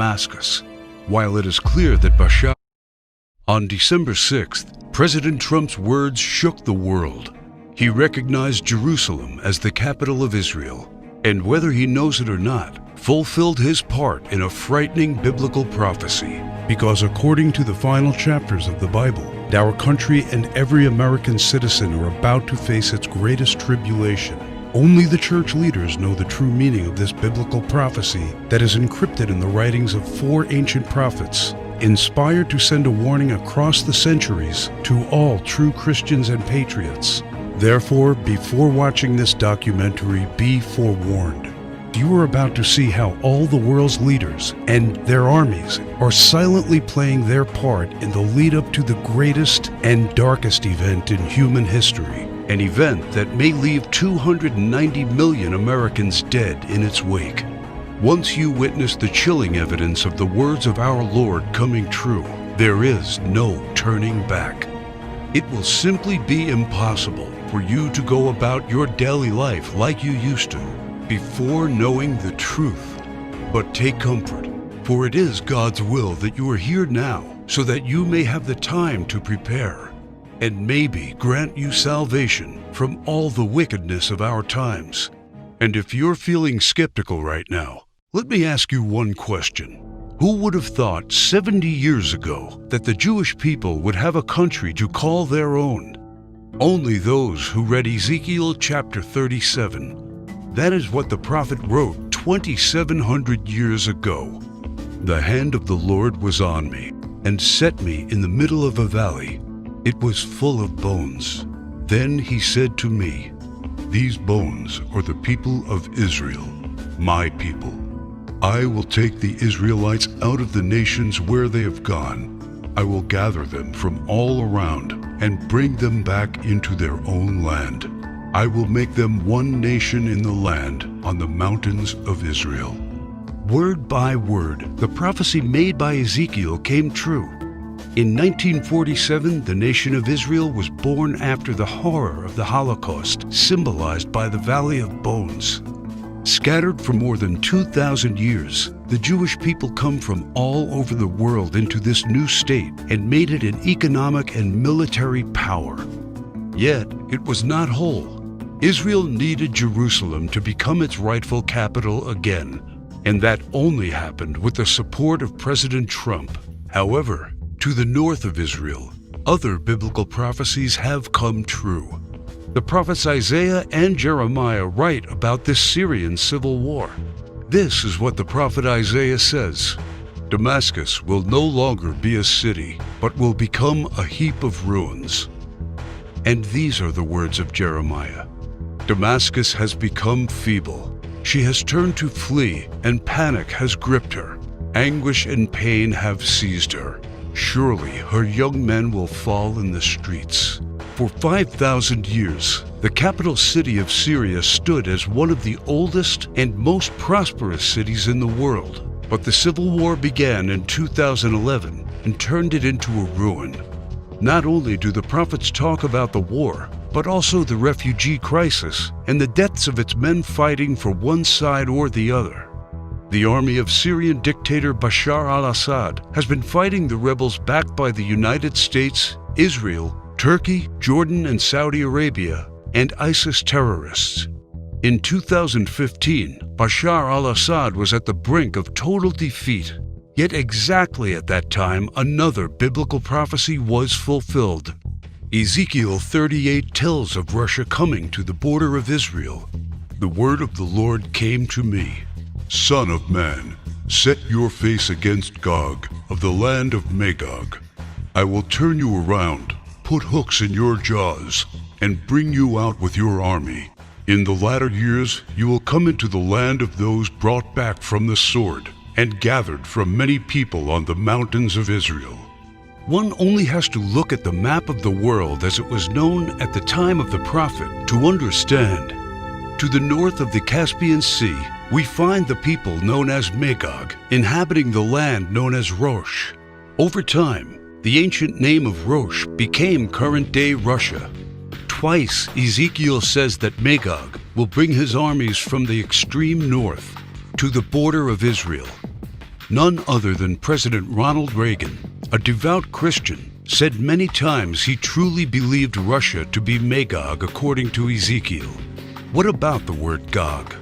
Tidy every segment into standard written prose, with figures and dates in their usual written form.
Damascus. While it is clear that Bashar... On December 6th, President Trump's words shook the world. He recognized Jerusalem as the capital of Israel, and whether he knows it or not, fulfilled his part in a frightening biblical prophecy. Because according to the final chapters of the Bible, our country and every American citizen are about to face its greatest tribulation. Only the church leaders know the true meaning of this biblical prophecy that is encrypted in the writings of 4 ancient prophets, inspired to send a warning across the centuries to all true Christians and patriots. Therefore, before watching this documentary, be forewarned. You are about to see how all the world's leaders and their armies are silently playing their part in the lead-up to the greatest and darkest event in human history, an event that may leave 290 million Americans dead in its wake. Once you witness the chilling evidence of the words of our Lord coming true, there is no turning back. It will simply be impossible for you to go about your daily life like you used to, before knowing the truth. But take comfort, for it is God's will that you are here now, so that you may have the time to prepare, and maybe grant you salvation from all the wickedness of our times. And if you're feeling skeptical right now, let me ask you one question. Who would have thought 70 years ago that the Jewish people would have a country to call their own? Only those who read Ezekiel chapter 37. That is what the prophet wrote 2,700 years ago. The hand of the Lord was on me, and set me in the middle of a valley. It was full of bones. Then he said to me, "These bones are the people of Israel, my people. I will take the Israelites out of the nations where they have gone. I will gather them from all around and bring them back into their own land. I will make them one nation in the land on the mountains of Israel." Word by word, the prophecy made by Ezekiel came true. In 1947, the nation of Israel was born after the horror of the Holocaust, symbolized by the Valley of Bones. Scattered for more than 2,000 years, the Jewish people come from all over the world into this new state and made it an economic and military power. Yet, it was not whole. Israel needed Jerusalem to become its rightful capital again, and that only happened with the support of President Trump. However, to the north of Israel, other biblical prophecies have come true. The prophets Isaiah and Jeremiah write about this Syrian civil war. This is what the prophet Isaiah says: "Damascus will no longer be a city, but will become a heap of ruins." And these are the words of Jeremiah: "Damascus has become feeble. She has turned to flee, and panic has gripped her. Anguish and pain have seized her. Surely her young men will fall in the streets." For 5,000 years, the capital city of Syria stood as one of the oldest and most prosperous cities in the world. But the civil war began in 2011 and turned it into a ruin. Not only do the prophets talk about the war, but also the refugee crisis and the deaths of its men fighting for one side or the other. The army of Syrian dictator Bashar al-Assad has been fighting the rebels backed by the United States, Israel, Turkey, Jordan, and Saudi Arabia, and ISIS terrorists. In 2015, Bashar al-Assad was at the brink of total defeat. Yet exactly at that time, another biblical prophecy was fulfilled. Ezekiel 38 tells of Russia coming to the border of Israel. The word of the Lord came to me: "Son of man, set your face against Gog of the land of Magog. I will turn you around, put hooks in your jaws, and bring you out with your army. In the latter years you will come into the land of those brought back from the sword, and gathered from many people on the mountains of Israel." One only has to look at the map of the world as it was known at the time of the prophet to understand. To the north of the Caspian Sea, we find the people known as Magog, inhabiting the land known as Rosh. Over time, the ancient name of Rosh became current-day Russia. Twice, Ezekiel says that Magog will bring his armies from the extreme north to the border of Israel. none other than President Ronald Reagan, a devout Christian, said many times he truly believed Russia to be Magog according to Ezekiel. What about the word Gog?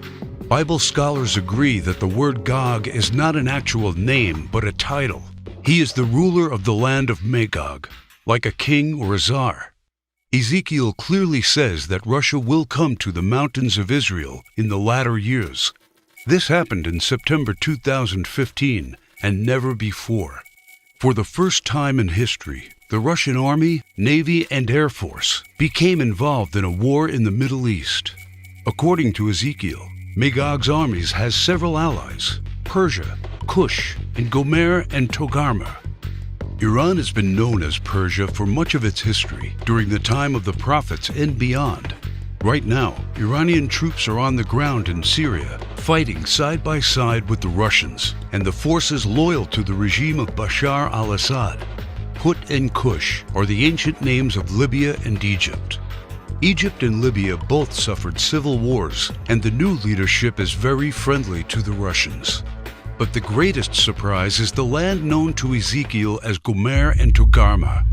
Bible scholars agree that the word Gog is not an actual name, but a title. He is the ruler of the land of Magog, like a king or a czar. Ezekiel clearly says that Russia will come to the mountains of Israel in the latter years. This happened in September 2015 and never before. For the first time in history, the Russian Army, Navy, and Air Force became involved in a war in the Middle East. According to Ezekiel, Magog's armies has several allies: Persia, Kush, and Gomer and Togarmah. Iran has been known as Persia for much of its history, during the time of the prophets and beyond. Right now, Iranian troops are on the ground in Syria, fighting side by side with the Russians and the forces loyal to the regime of Bashar al-Assad. Put and Kush are the ancient names of Libya and Egypt. Egypt and Libya both suffered civil wars, and the new leadership is very friendly to the Russians. But the greatest surprise is the land known to Ezekiel as Gomer and Togarmah.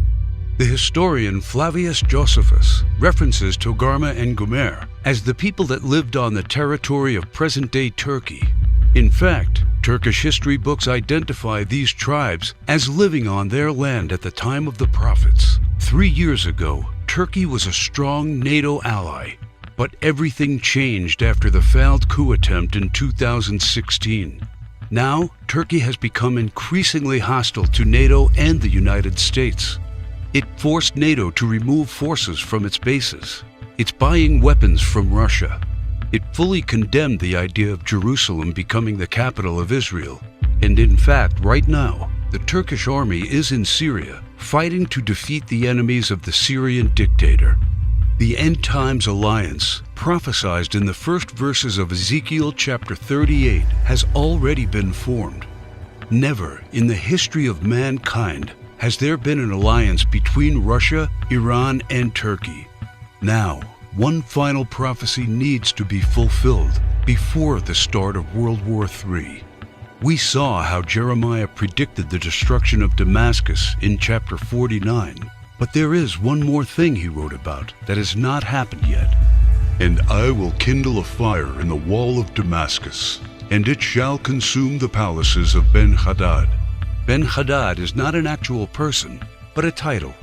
The historian Flavius Josephus references Togarmah and Gomer as the people that lived on the territory of present-day Turkey. In fact, Turkish history books identify these tribes as living on their land at the time of the prophets. 3 years ago, Turkey was a strong NATO ally, but everything changed after the failed coup attempt in 2016. Now, Turkey has become increasingly hostile to NATO and the United States. It forced NATO to remove forces from its bases. It's buying weapons from Russia. It fully condemned the idea of Jerusalem becoming the capital of Israel. And in fact, right now, the Turkish army is in Syria, fighting to defeat the enemies of the Syrian dictator. The End Times alliance, prophesied in the first verses of Ezekiel chapter 38, has already been formed. Never in the history of mankind has there been an alliance between Russia, Iran, and Turkey. Now, one final prophecy needs to be fulfilled before the start of World War III. We saw how Jeremiah predicted the destruction of Damascus in chapter 49, but there is one more thing he wrote about that has not happened yet. And I will kindle a fire in the wall of Damascus, and it shall consume the palaces of Ben-Hadad. Ben-Hadad is not an actual person, but a title.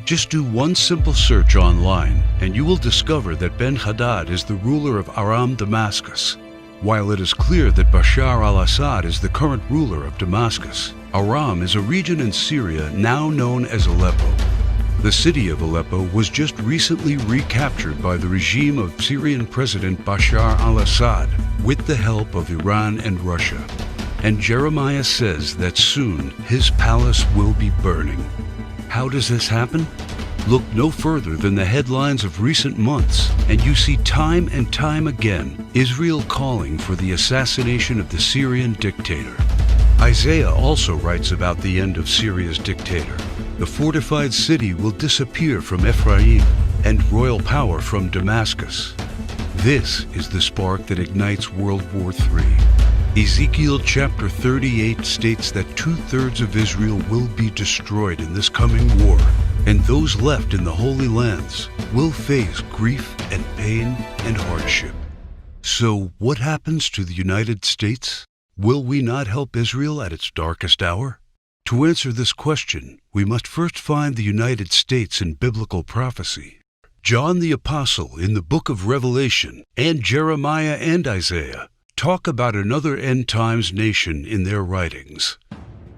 Just do one simple search online, and you will discover that Ben-Hadad is the ruler of Aram Damascus. While it is clear that Bashar al-Assad is the current ruler of Damascus, Aram is a region in Syria now known as Aleppo. The city of Aleppo was just recently recaptured by the regime of Syrian President Bashar al-Assad with the help of Iran and Russia. And Jeremiah says that soon his palace will be burning. How does this happen? Look no further than the headlines of recent months, and you see time and time again Israel calling for the assassination of the Syrian dictator. Isaiah also writes about the end of Syria's dictator. The fortified city will disappear from Ephraim, and royal power from Damascus. This is the spark that ignites World War III. Ezekiel chapter 38 states that 2/3 of Israel will be destroyed in this coming war, and those left in the Holy Lands will face grief and pain and hardship. So what happens to the United States? Will we not help Israel at its darkest hour? To answer this question, we must first find the United States in biblical prophecy. John the Apostle in the book of Revelation and Jeremiah and Isaiah talk about another end times nation in their writings,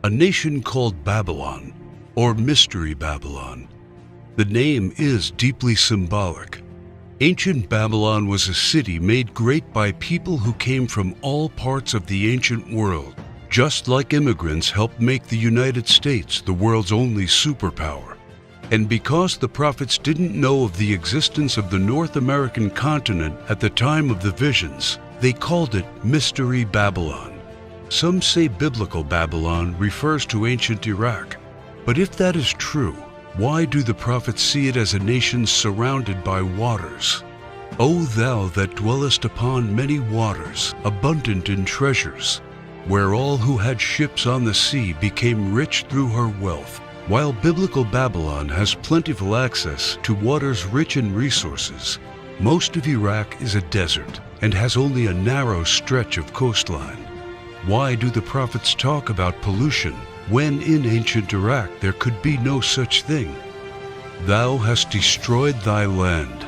a nation called Babylon, or Mystery Babylon. The name is deeply symbolic. Ancient Babylon was a city made great by people who came from all parts of the ancient world, just like immigrants helped make the United States the world's only superpower. And because the prophets didn't know of the existence of the North American continent at the time of the visions, they called it Mystery Babylon. Some say biblical Babylon refers to ancient Iraq. But if that is true, why do the prophets see it as a nation surrounded by waters? O thou that dwellest upon many waters, abundant in treasures, where all who had ships on the sea became rich through her wealth. While biblical Babylon has plentiful access to waters rich in resources, most of Iraq is a desert and has only a narrow stretch of coastline. Why do the prophets talk about pollution when in ancient Iraq there could be no such thing? Thou hast destroyed thy land.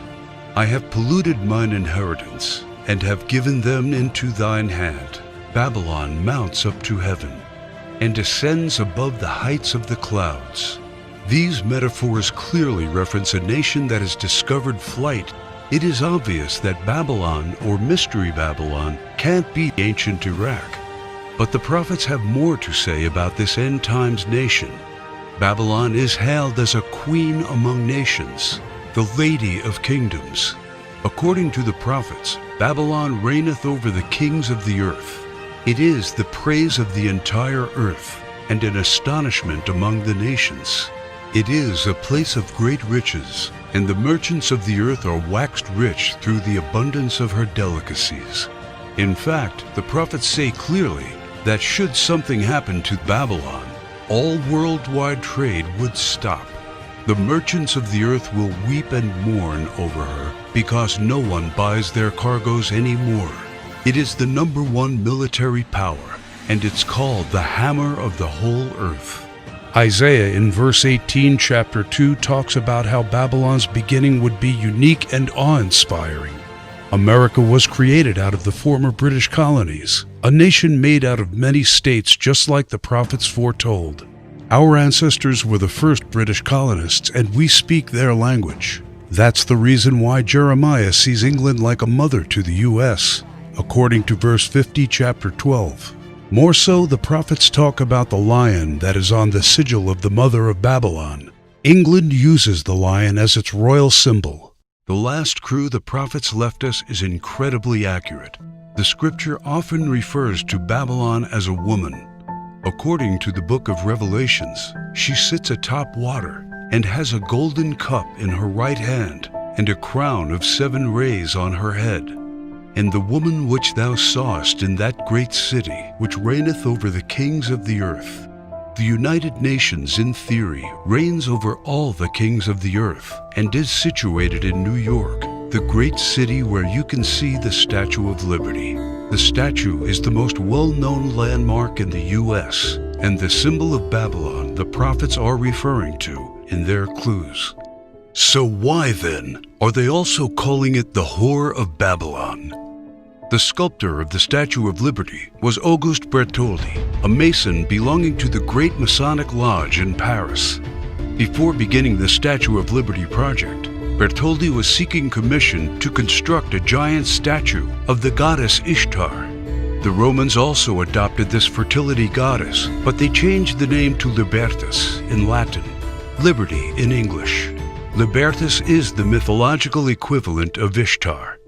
I have polluted mine inheritance, and have given them into thine hand. Babylon mounts up to heaven, and ascends above the heights of the clouds. These metaphors clearly reference a nation that has discovered flight. It is obvious that Babylon, or Mystery Babylon, can't be ancient Iraq. But the prophets have more to say about this end times nation. Babylon is hailed as a queen among nations, the lady of kingdoms. According to the prophets, Babylon reigneth over the kings of the earth. It is the praise of the entire earth, and an astonishment among the nations. It is a place of great riches, and the merchants of the earth are waxed rich through the abundance of her delicacies. In fact, the prophets say clearly that should something happen to Babylon, all worldwide trade would stop. The merchants of the earth will weep and mourn over her because no one buys their cargoes anymore. It is the #1 military power, and it's called the hammer of the whole earth. Isaiah in verse 18, chapter 2, talks about how Babylon's beginning would be unique and awe-inspiring. America was created out of the former British colonies, a nation made out of many states just like the prophets foretold. Our ancestors were the first British colonists, and we speak their language. That's the reason why Jeremiah sees England like a mother to the U.S., according to verse 50, chapter 12. More so, the prophets talk about the lion that is on the sigil of the mother of Babylon. England uses the lion as its royal symbol. The last crew the prophets left us is incredibly accurate. The scripture often refers to Babylon as a woman. According to the book of Revelations, she sits atop water and has a golden cup in her right hand and a crown of 7 rays on her head. And the woman which thou sawest in that great city, which reigneth over the kings of the earth. The United Nations, in theory, reigns over all the kings of the earth and is situated in New York, the great city where you can see the Statue of Liberty. The statue is the most well-known landmark in the U.S. and the symbol of Babylon the prophets are referring to in their clues. So why, then, are they also calling it the Whore of Babylon? The sculptor of the Statue of Liberty was Auguste Bertholdi, a Mason belonging to the Great Masonic Lodge in Paris. Before beginning the Statue of Liberty project, Bertholdi was seeking commission to construct a giant statue of the goddess Ishtar. The Romans also adopted this fertility goddess, but they changed the name to Libertas in Latin, Liberty in English. Libertas is the mythological equivalent of Ishtar.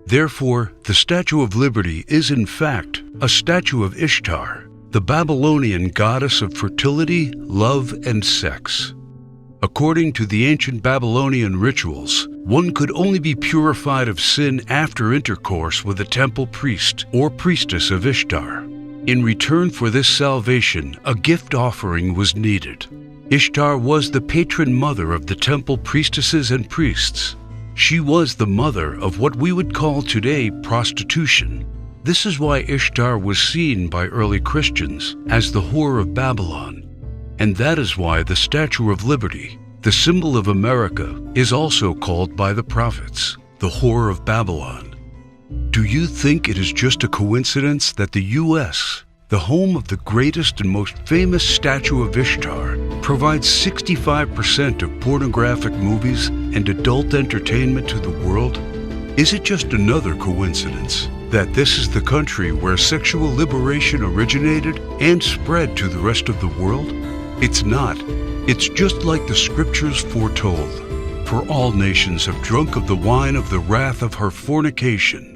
Therefore, the Statue of Liberty is in fact a statue of Ishtar, the Babylonian goddess of fertility, love, and sex. According to the ancient Babylonian rituals, one could only be purified of sin after intercourse with a temple priest or priestess of Ishtar. In return for this salvation, a gift offering was needed. Ishtar was the patron mother of the temple priestesses and priests. She was the mother of what we would call today prostitution. This is why Ishtar was seen by early Christians as the Whore of Babylon. And that is why the Statue of Liberty, the symbol of America, is also called by the prophets the Whore of Babylon. Do you think it is just a coincidence that the U.S., the home of the greatest and most famous statue of Ishtar, provides 65% of pornographic movies and adult entertainment to the world? Is it just another coincidence that this is the country where sexual liberation originated and spread to the rest of the world? It's not. It's just like the scriptures foretold. For all nations have drunk of the wine of the wrath of her fornication.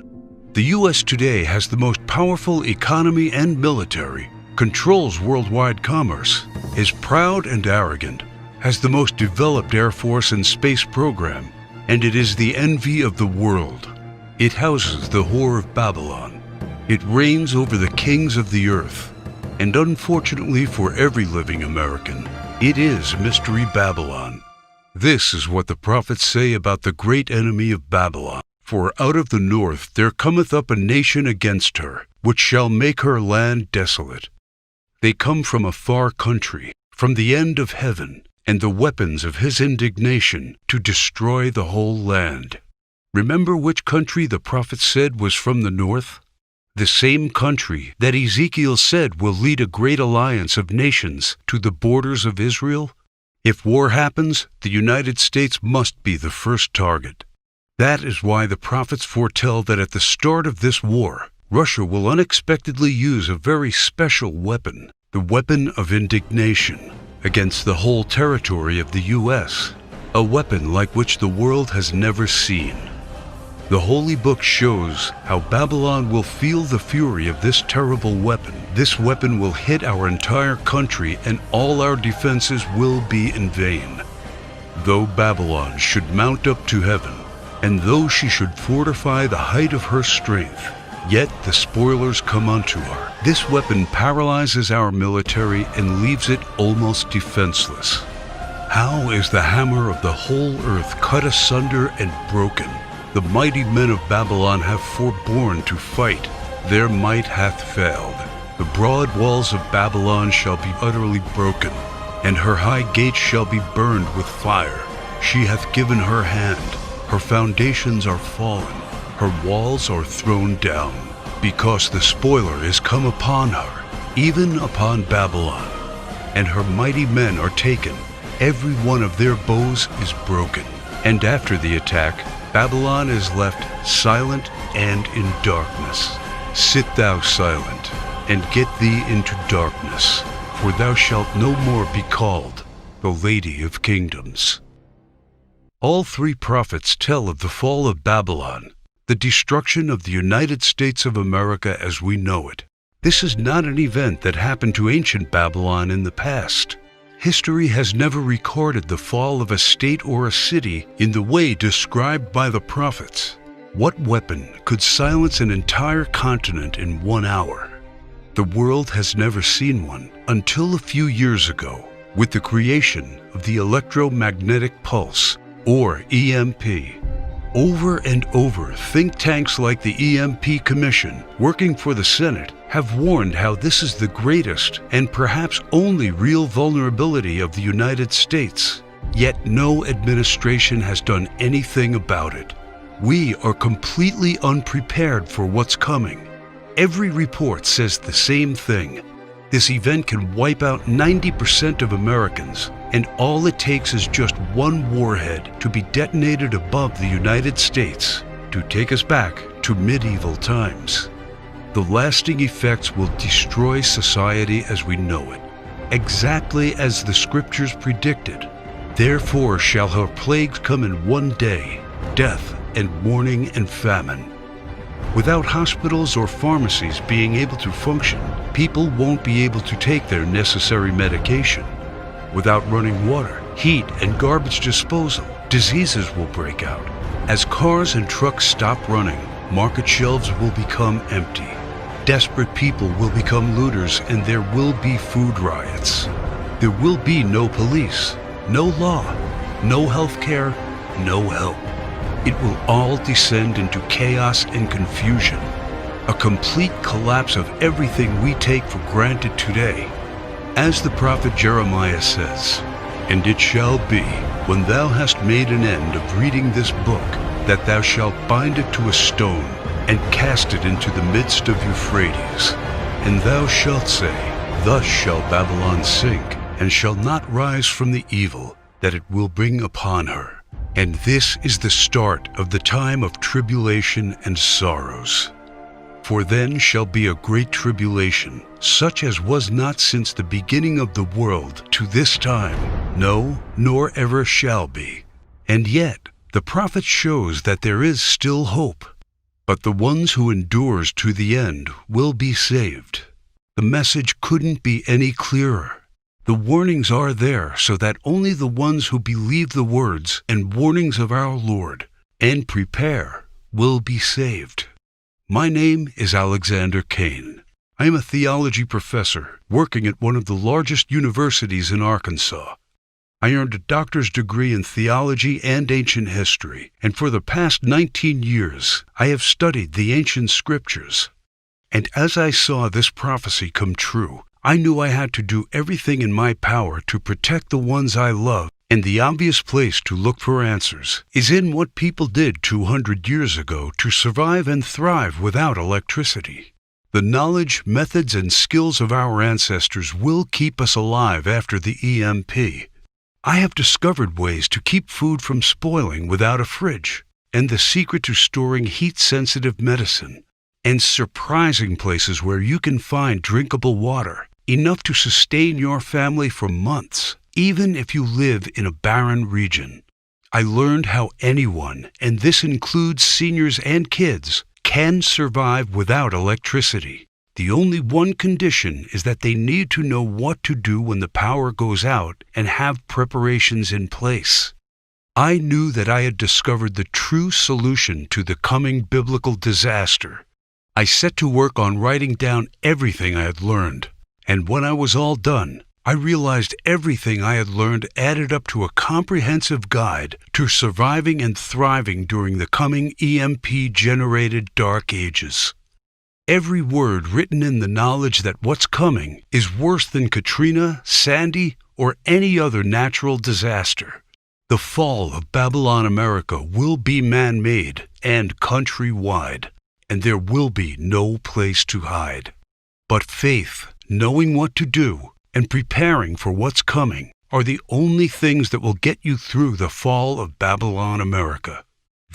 The U.S. today has the most powerful economy and military, controls worldwide commerce, is proud and arrogant, has the most developed Air Force and space program, and it is the envy of the world. It houses the Whore of Babylon. It reigns over the kings of the earth. And unfortunately for every living American, it is Mystery Babylon. This is what the prophets say about the great enemy of Babylon. For out of the north there cometh up a nation against her, which shall make her land desolate. They come from a far country, from the end of heaven, and the weapons of his indignation to destroy the whole land. Remember which country the prophet said was from the north? The same country that Ezekiel said will lead a great alliance of nations to the borders of Israel? If war happens, the United States must be the first target. That is why the prophets foretell that at the start of this war, Russia will unexpectedly use a very special weapon, the weapon of indignation, against the whole territory of the U.S., a weapon like which the world has never seen. The Holy Book shows how Babylon will feel the fury of this terrible weapon. This weapon will hit our entire country, and all our defenses will be in vain. Though Babylon should mount up to heaven, and though she should fortify the height of her strength, yet the spoilers come unto her. This weapon paralyzes our military and leaves it almost defenseless. How is the hammer of the whole earth cut asunder and broken? The mighty men of Babylon have forborne to fight. Their might hath failed. The broad walls of Babylon shall be utterly broken, and her high gates shall be burned with fire. She hath given her hand. Her foundations are fallen, her walls are thrown down, because the spoiler is come upon her, even upon Babylon. And her mighty men are taken, every one of their bows is broken. And after the attack, Babylon is left silent and in darkness. Sit thou silent, and get thee into darkness, for thou shalt no more be called the Lady of Kingdoms. All three prophets tell of the fall of Babylon, the destruction of the United States of America as we know it. This is not an event that happened to ancient Babylon in the past. History has never recorded the fall of a state or a city in the way described by the prophets. What weapon could silence an entire continent in 1 hour? The world has never seen one until a few years ago, with the creation of the electromagnetic pulse, or EMP. Over and over, think tanks like the EMP Commission, working for the Senate, have warned how this is the greatest and perhaps only real vulnerability of the United States. Yet no administration has done anything about it. We are completely unprepared for what's coming. Every report says the same thing. This event can wipe out 90% of Americans, and all it takes is just one warhead to be detonated above the United States to take us back to medieval times. The lasting effects will destroy society as we know it, exactly as the scriptures predicted. Therefore shall her plagues come in one day, death and mourning and famine. Without hospitals or pharmacies being able to function, people won't be able to take their necessary medication. Without running water, heat, and garbage disposal, diseases will break out. As cars and trucks stop running, market shelves will become empty. Desperate people will become looters, and there will be food riots. There will be no police, no law, no health care, no help. It will all descend into chaos and confusion, a complete collapse of everything we take for granted today. As the prophet Jeremiah says, "And it shall be, when thou hast made an end of reading this book, that thou shalt bind it to a stone, and cast it into the midst of Euphrates. And thou shalt say, Thus shall Babylon sink, and shall not rise from the evil that it will bring upon her. And this is the start of the time of tribulation and sorrows. For then shall be a great tribulation, such as was not since the beginning of the world to this time, no, nor ever shall be." And yet, the prophet shows that there is still hope. But the ones who endures to the end will be saved. The message couldn't be any clearer. The warnings are there so that only the ones who believe the words and warnings of our Lord and prepare will be saved. My name is Alexander Kane. I am a theology professor working at one of the largest universities in Arkansas. I earned a doctor's degree in theology and ancient history, and for the past 19 years, I have studied the ancient scriptures. And as I saw this prophecy come true, I knew I had to do everything in my power to protect the ones I love, and the obvious place to look for answers is in what people did 200 years ago to survive and thrive without electricity. The knowledge, methods, and skills of our ancestors will keep us alive after the EMP. I have discovered ways to keep food from spoiling without a fridge, and the secret to storing heat-sensitive medicine, and surprising places where you can find drinkable water, enough to sustain your family for months, even if you live in a barren region. I learned how anyone, and this includes seniors and kids, can survive without electricity. The only one condition is that they need to know what to do when the power goes out and have preparations in place. I knew that I had discovered the true solution to the coming biblical disaster. I set to work on writing down everything I had learned, and when I was all done, I realized everything I had learned added up to a comprehensive guide to surviving and thriving during the coming EMP-generated dark ages. Every word written in the knowledge that what's coming is worse than Katrina, Sandy, or any other natural disaster. The fall of Babylon America will be man-made and countrywide, and there will be no place to hide. But faith, knowing what to do, and preparing for what's coming are the only things that will get you through the fall of Babylon America.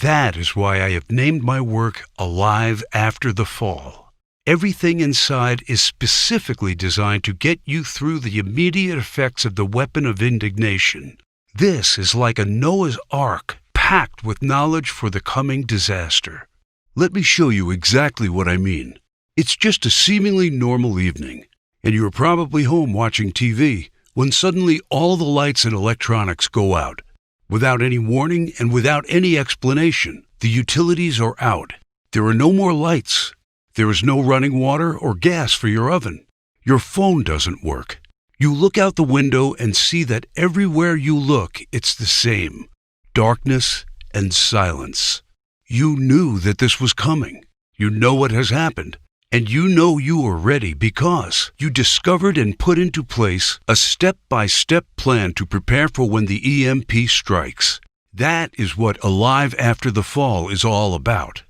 That is why I have named my work Alive After the Fall. Everything inside is specifically designed to get you through the immediate effects of the weapon of indignation. This is like a Noah's Ark packed with knowledge for the coming disaster. Let me show you exactly what I mean. It's just a seemingly normal evening, and you're probably home watching TV when suddenly all the lights and electronics go out. Without any warning and without any explanation, the utilities are out. There are no more lights. There is no running water or gas for your oven. Your phone doesn't work. You look out the window and see that everywhere you look, it's the same: darkness and silence. You knew that this was coming. You know what has happened. And you know you are ready because you discovered and put into place a step-by-step plan to prepare for when the EMP strikes. That is what Alive After the Fall is all about.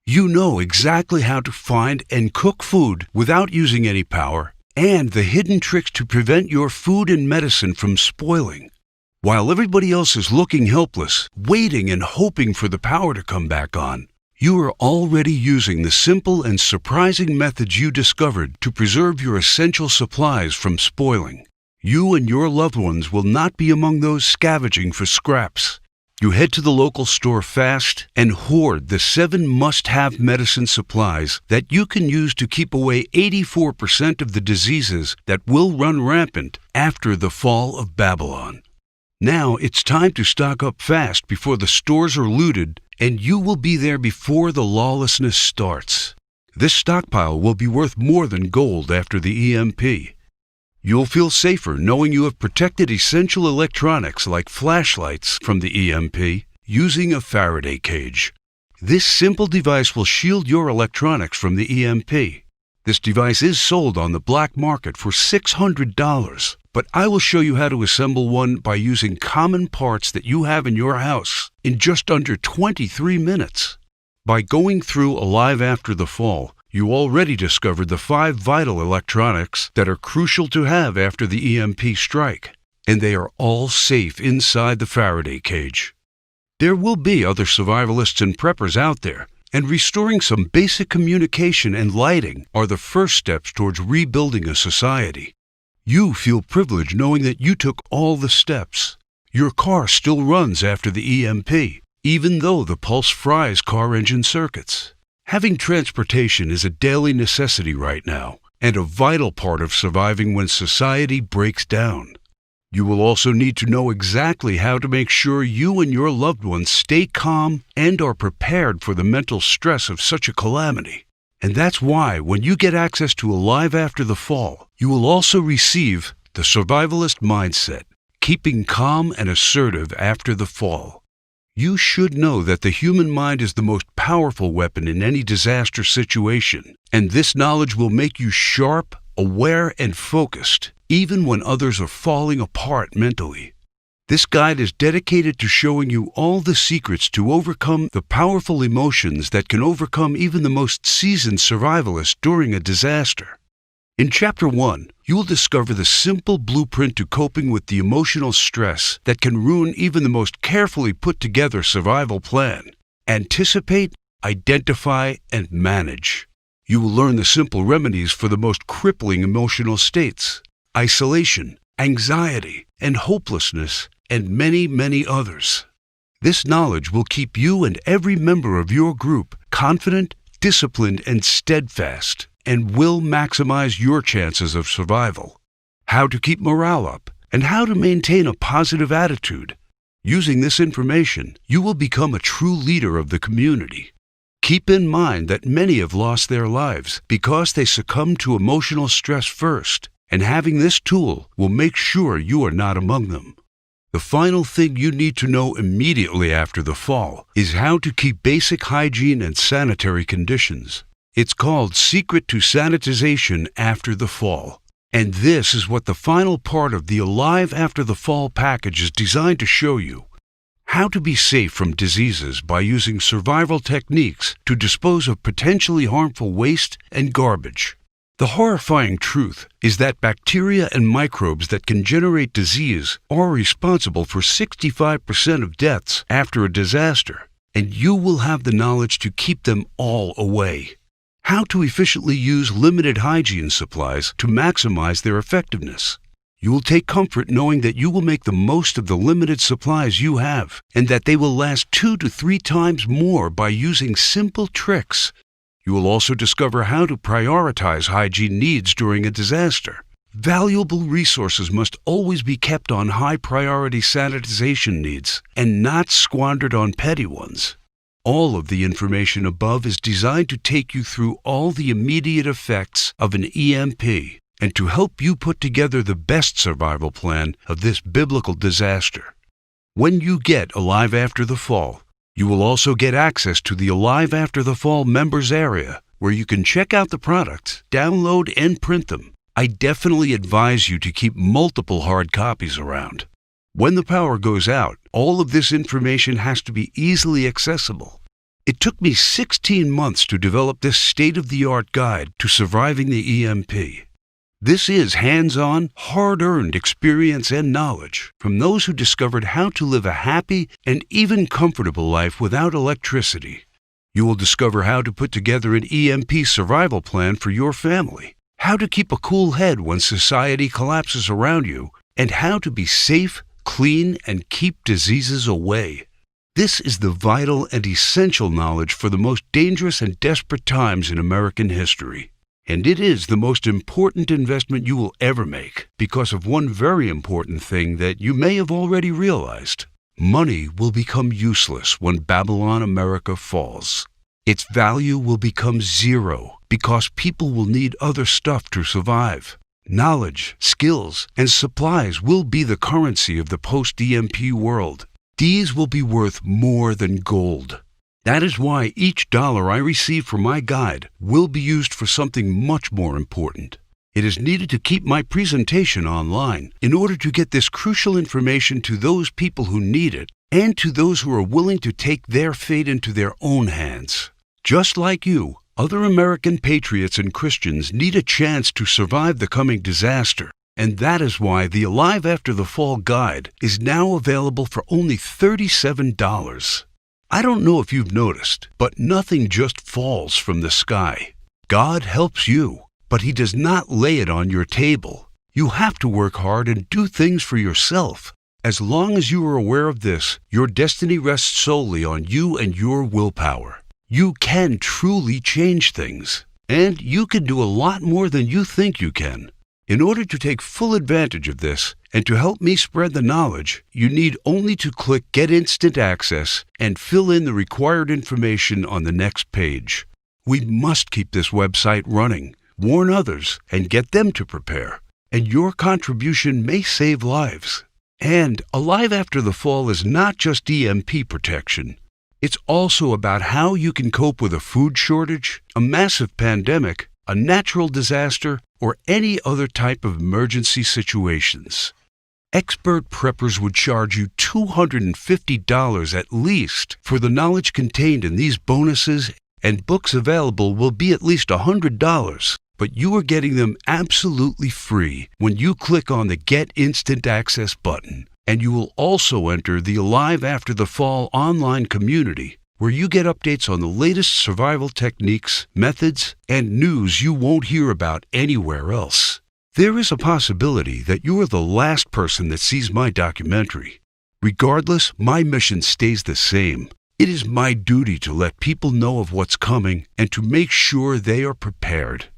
You know exactly how to find and cook food without using any power, and the hidden tricks to prevent your food and medicine from spoiling. While everybody else is looking helpless, waiting and hoping for the power to come back on, you are already using the simple and surprising methods you discovered to preserve your essential supplies from spoiling. You and your loved ones will not be among those scavenging for scraps. You head to the local store fast and hoard the 7 must-have medicine supplies that you can use to keep away 84% of the diseases that will run rampant after the fall of Babylon. Now it's time to stock up fast before the stores are looted, and you will be there before the lawlessness starts. This stockpile will be worth more than gold after the EMP. You'll feel safer knowing you have protected essential electronics like flashlights from the EMP using a Faraday cage. This simple device will shield your electronics from the EMP. This device is sold on the black market for $600, but I will show you how to assemble one by using common parts that you have in your house in just under 23 minutes. By going through Alive After the Fall, you already discovered the 5 vital electronics that are crucial to have after the EMP strike, and they are all safe inside the Faraday cage. There will be other survivalists and preppers out there, and restoring some basic communication and lighting are the first steps towards rebuilding a society. You feel privileged knowing that you took all the steps. Your car still runs after the EMP, even though the pulse fries car engine circuits. Having transportation is a daily necessity right now, and a vital part of surviving when society breaks down. You will also need to know exactly how to make sure you and your loved ones stay calm and are prepared for the mental stress of such a calamity. And that's why when you get access to Alive After the Fall, you will also receive the survivalist mindset, keeping calm and assertive after the fall. You should know that the human mind is the most powerful weapon in any disaster situation, and this knowledge will make you sharp, aware, and focused, even when others are falling apart mentally. This guide is dedicated to showing you all the secrets to overcome the powerful emotions that can overcome even the most seasoned survivalists during a disaster. In Chapter 1, you will discover the simple blueprint to coping with the emotional stress that can ruin even the most carefully put together survival plan. Anticipate, identify, and manage. You will learn the simple remedies for the most crippling emotional states: isolation, anxiety, and hopelessness, and many, many others. This knowledge will keep you and every member of your group confident, disciplined, and steadfast, and will maximize your chances of survival. How to keep morale up, and how to maintain a positive attitude. Using this information, you will become a true leader of the community. Keep in mind that many have lost their lives because they succumbed to emotional stress first, and having this tool will make sure you are not among them. The final thing you need to know immediately after the fall is how to keep basic hygiene and sanitary conditions. It's called Secret to Sanitization After the Fall. And this is what the final part of the Alive After the Fall package is designed to show you. How to be safe from diseases by using survival techniques to dispose of potentially harmful waste and garbage. The horrifying truth is that bacteria and microbes that can generate disease are responsible for 65% of deaths after a disaster, and you will have the knowledge to keep them all away. How to efficiently use limited hygiene supplies to maximize their effectiveness. You will take comfort knowing that you will make the most of the limited supplies you have, and that they will last 2 to 3 times more by using simple tricks. You will also discover how to prioritize hygiene needs during a disaster. Valuable resources must always be kept on high-priority sanitization needs and not squandered on petty ones. All of the information above is designed to take you through all the immediate effects of an EMP and to help you put together the best survival plan of this biblical disaster. When you get Alive After the Fall, you will also get access to the Alive After the Fall members area, where you can check out the products, download and print them. I definitely advise you to keep multiple hard copies around. When the power goes out, all of this information has to be easily accessible. It took me 16 months to develop this state-of-the-art guide to surviving the EMP. This is hands-on, hard-earned experience and knowledge from those who discovered how to live a happy and even comfortable life without electricity. You will discover how to put together an EMP survival plan for your family, how to keep a cool head when society collapses around you, and how to be safe, clean, and keep diseases away. This is the vital and essential knowledge for the most dangerous and desperate times in American history. And it is the most important investment you will ever make because of one very important thing that you may have already realized. Money will become useless when Babylon America falls. Its value will become zero because people will need other stuff to survive. Knowledge, skills, and supplies will be the currency of the post-EMP world. These will be worth more than gold. That is why each dollar I receive for my guide will be used for something much more important. It is needed to keep my presentation online in order to get this crucial information to those people who need it and to those who are willing to take their fate into their own hands. Just like you, other American patriots and Christians need a chance to survive the coming disaster, and that is why the Alive After the Fall guide is now available for only $37. I don't know if you've noticed, but nothing just falls from the sky. God helps you, but He does not lay it on your table. You have to work hard and do things for yourself. As long as you are aware of this, your destiny rests solely on you and your willpower. You can truly change things, and you can do a lot more than you think you can. In order to take full advantage of this and to help me spread the knowledge, you need only to click Get Instant Access and fill in the required information on the next page. We must keep this website running, warn others, and get them to prepare. And your contribution may save lives. And Alive After the Fall is not just EMP protection. It's also about how you can cope with a food shortage, a massive pandemic, a natural disaster, or any other type of emergency situations. Expert preppers would charge you $250 at least for the knowledge contained in these bonuses, and books available will be at least $100. But you are getting them absolutely free when you click on the Get Instant Access button. And you will also enter the Alive After the Fall online community, where you get updates on the latest survival techniques, methods, and news you won't hear about anywhere else. There is a possibility that you are the last person that sees my documentary. Regardless, my mission stays the same. It is my duty to let people know of what's coming and to make sure they are prepared.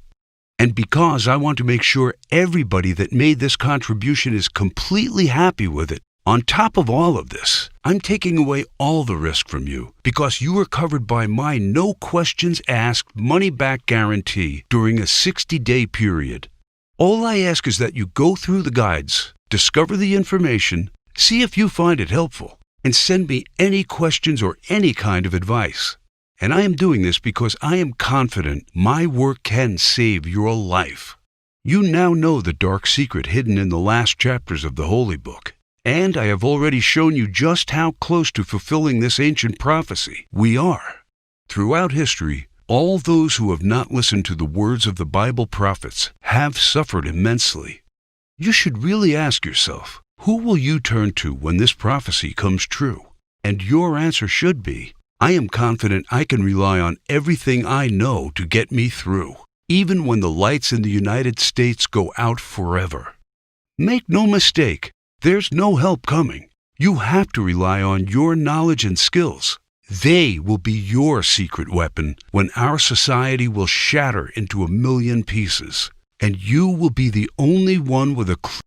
And because I want to make sure everybody that made this contribution is completely happy with it, on top of all of this, I'm taking away all the risk from you because you are covered by my no questions asked money-back guarantee during a 60-day period. All I ask is that you go through the guides, discover the information, see if you find it helpful, and send me any questions or any kind of advice. And I am doing this because I am confident my work can save your life. You now know the dark secret hidden in the last chapters of the Holy Book. And I have already shown you just how close to fulfilling this ancient prophecy we are. Throughout history, all those who have not listened to the words of the Bible prophets have suffered immensely. You should really ask yourself, who will you turn to when this prophecy comes true? And your answer should be, I am confident I can rely on everything I know to get me through, even when the lights in the United States go out forever. Make no mistake, there's no help coming. You have to rely on your knowledge and skills. They will be your secret weapon when our society will shatter into a million pieces, and you will be the only one with a clue